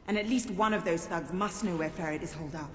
And at least one of those thugs must know where Ferret is holed up.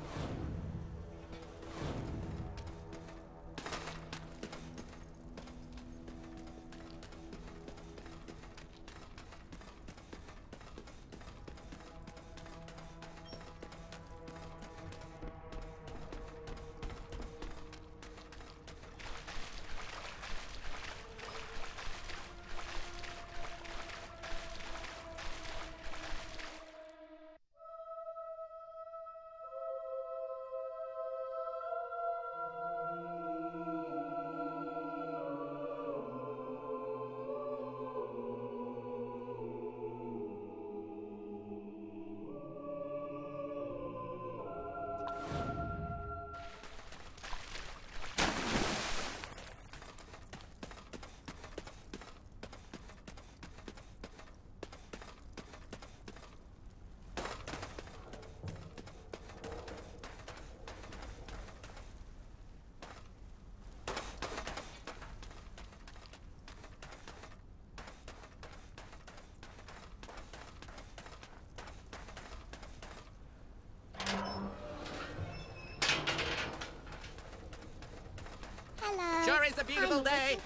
Sure is a beautiful day.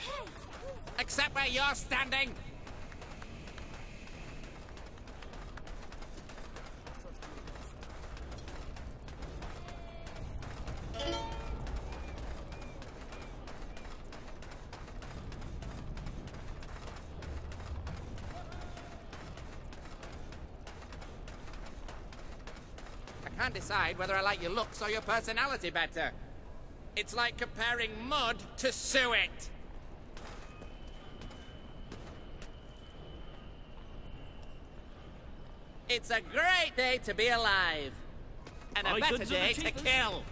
Except where you're standing. I can't decide whether I like your looks or your personality better. It's like comparing mud to suet. It's a great day to be alive. And a better day to kill.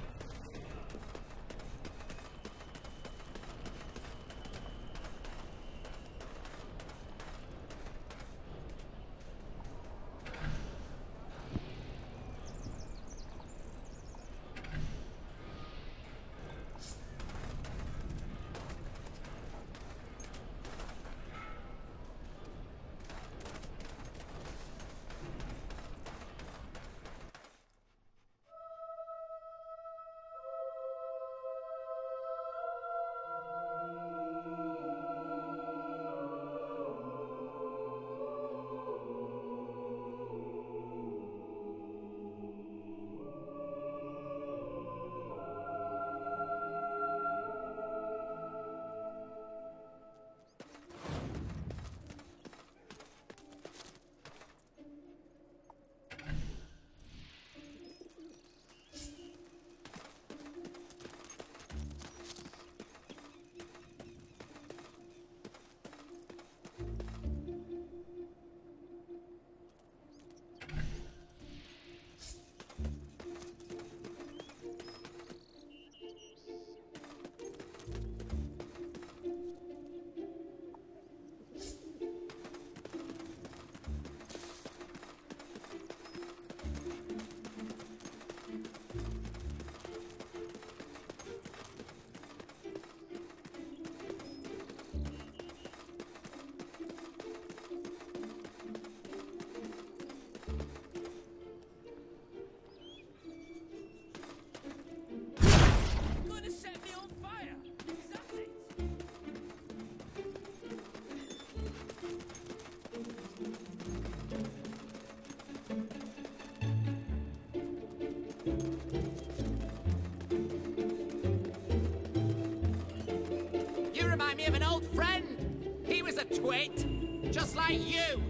You remind me of an old friend. He was a twit, just like you.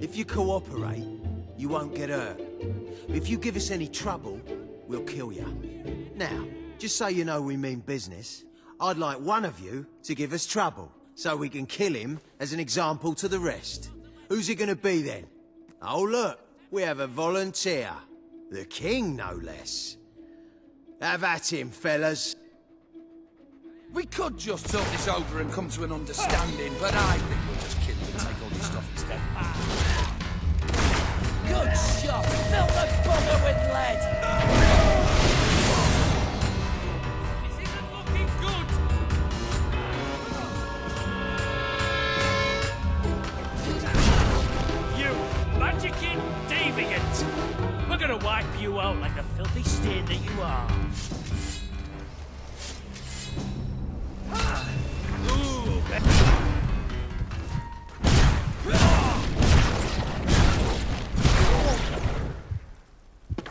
If you cooperate, you won't get hurt. If you give us any trouble, we'll kill you. Now, just so you know we mean business, I'd like one of you to give us trouble, so we can kill him as an example to the rest. Who's it gonna be then? Oh look, we have a volunteer. The king, no less. Have at him, fellas. We could just talk this over and come to an understanding, but I think we'll just kill you and take all your stuff instead. Good shot! Fill the bugger with lead! This isn't looking good. it! We're gonna wipe you out like the filthy stain that you are. Ooh,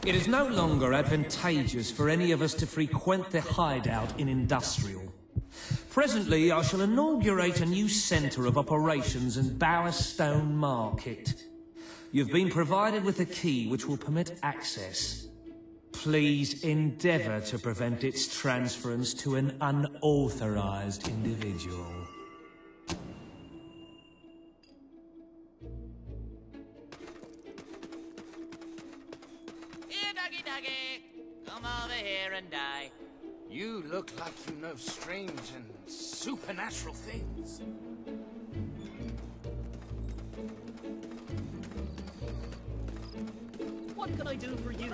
It is no longer advantageous for any of us to frequent the hideout in Industrial. Presently, I shall inaugurate a new centre of operations in Bowerstone Market. You've been provided with a key which will permit access. Please endeavour to prevent its transference to an unauthorised individual. Here, doggy doggy. Come over here and die. You look like you know strange and supernatural things. what can I do for you?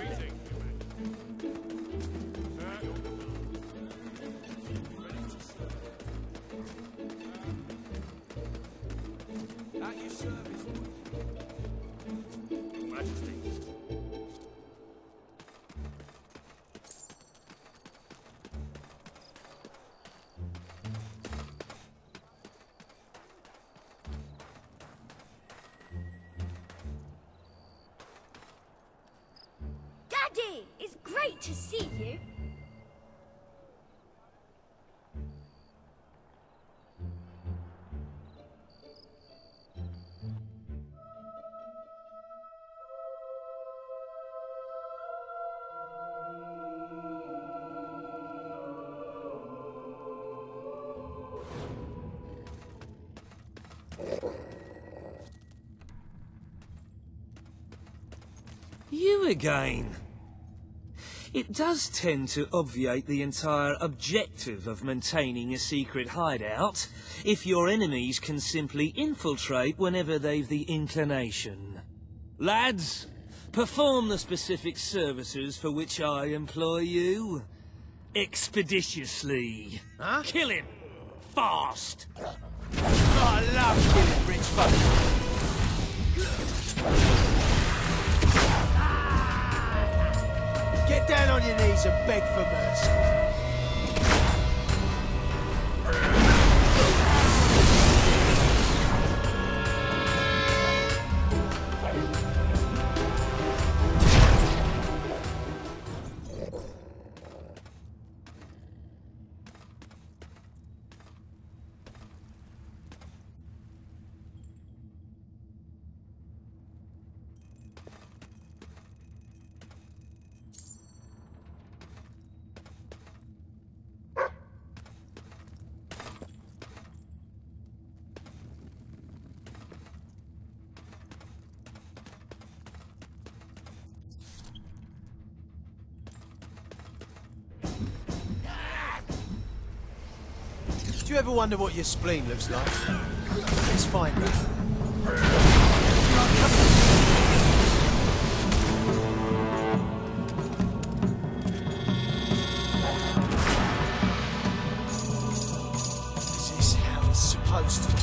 At your service, Majesty. Daddy, it's great to see you. You again. It does tend to obviate the entire objective of maintaining a secret hideout if your enemies can simply infiltrate whenever they've the inclination. Lads, perform the specific services for which I employ you. Expeditiously. Huh? Kill him! Fast! I love killing rich folk. Get down on your knees and beg for mercy. Do you ever wonder what your spleen looks like? Let's find out. Is this how it's supposed to be?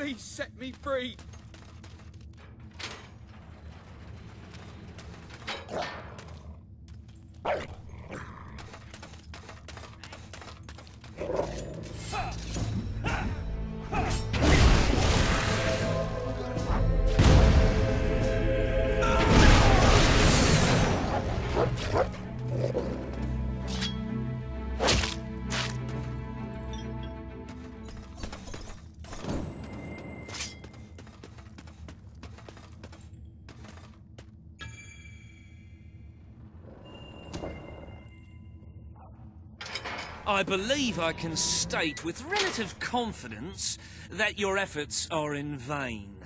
Please set me free. I believe I can state with relative confidence that your efforts are in vain.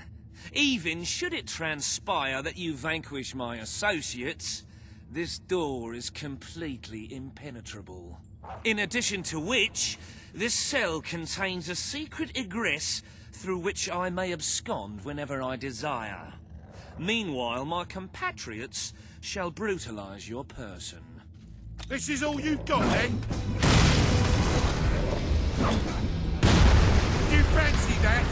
Even should it transpire that you vanquish my associates, this door is completely impenetrable. In addition to which, this cell contains a secret egress through which I may abscond whenever I desire. Meanwhile, my compatriots shall brutalize your person. This is all you've got, then? You fancy that?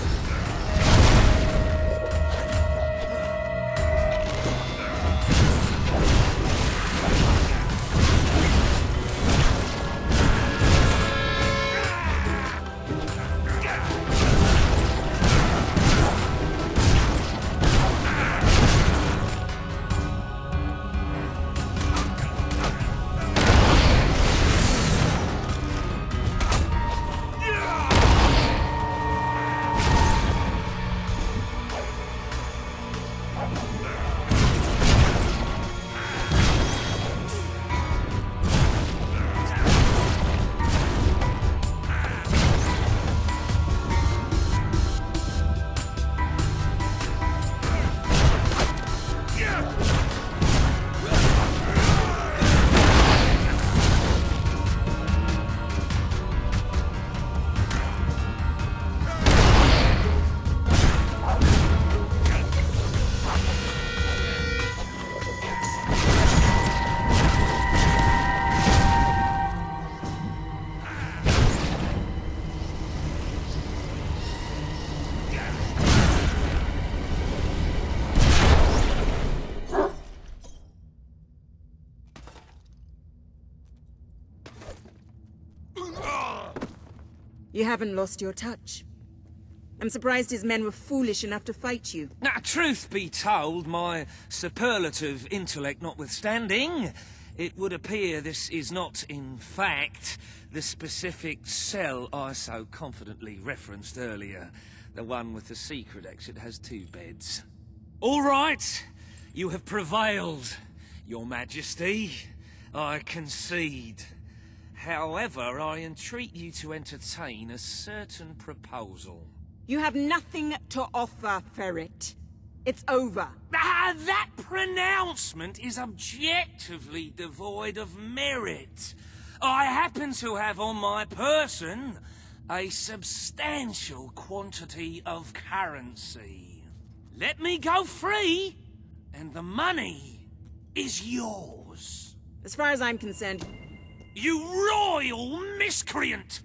You haven't lost your touch. I'm surprised his men were foolish enough to fight you. Now, truth be told, my superlative intellect notwithstanding, it would appear this is not, in fact, the specific cell I so confidently referenced earlier. The one with the secret exit has 2 beds. All right, you have prevailed, Your Majesty. I concede. However, I entreat you to entertain a certain proposal. You have nothing to offer, Ferret. It's over. Ah, that pronouncement is objectively devoid of merit. I happen to have on my person a substantial quantity of currency. Let me go free, and the money is yours. As far as I'm concerned... You royal miscreant!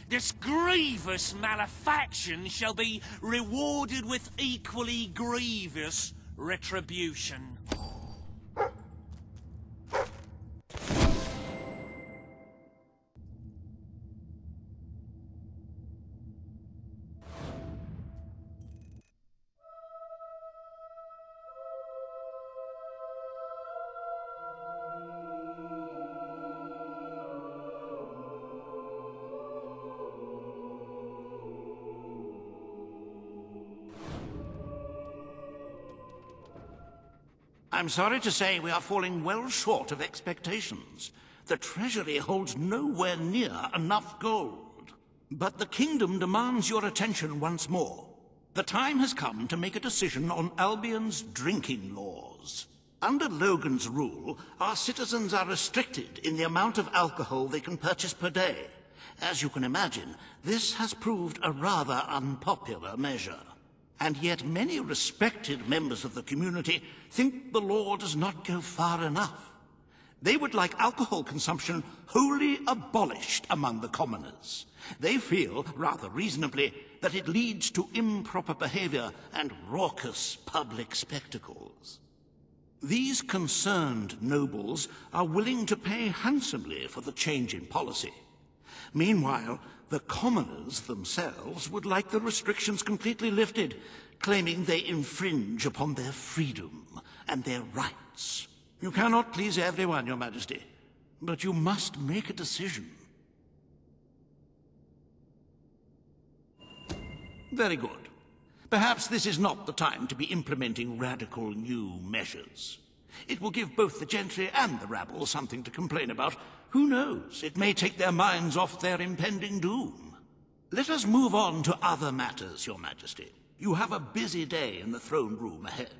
This grievous malefaction shall be rewarded with equally grievous retribution. I'm sorry to say we are falling well short of expectations. The treasury holds nowhere near enough gold. But the kingdom demands your attention once more. The time has come to make a decision on Albion's drinking laws. Under Logan's rule, our citizens are restricted in the amount of alcohol they can purchase per day. As you can imagine, this has proved a rather unpopular measure. And yet many respected members of the community think the law does not go far enough. They would like alcohol consumption wholly abolished among the commoners. They feel, rather reasonably, that it leads to improper behavior and raucous public spectacles. These concerned nobles are willing to pay handsomely for the change in policy. Meanwhile, the commoners themselves would like the restrictions completely lifted, claiming they infringe upon their freedom and their rights. You cannot please everyone, Your Majesty, but you must make a decision. Very good. Perhaps this is not the time to be implementing radical new measures. It will give both the gentry and the rabble something to complain about. Who knows? It may take their minds off their impending doom. Let us move on to other matters, Your Majesty. You have a busy day in the throne room ahead.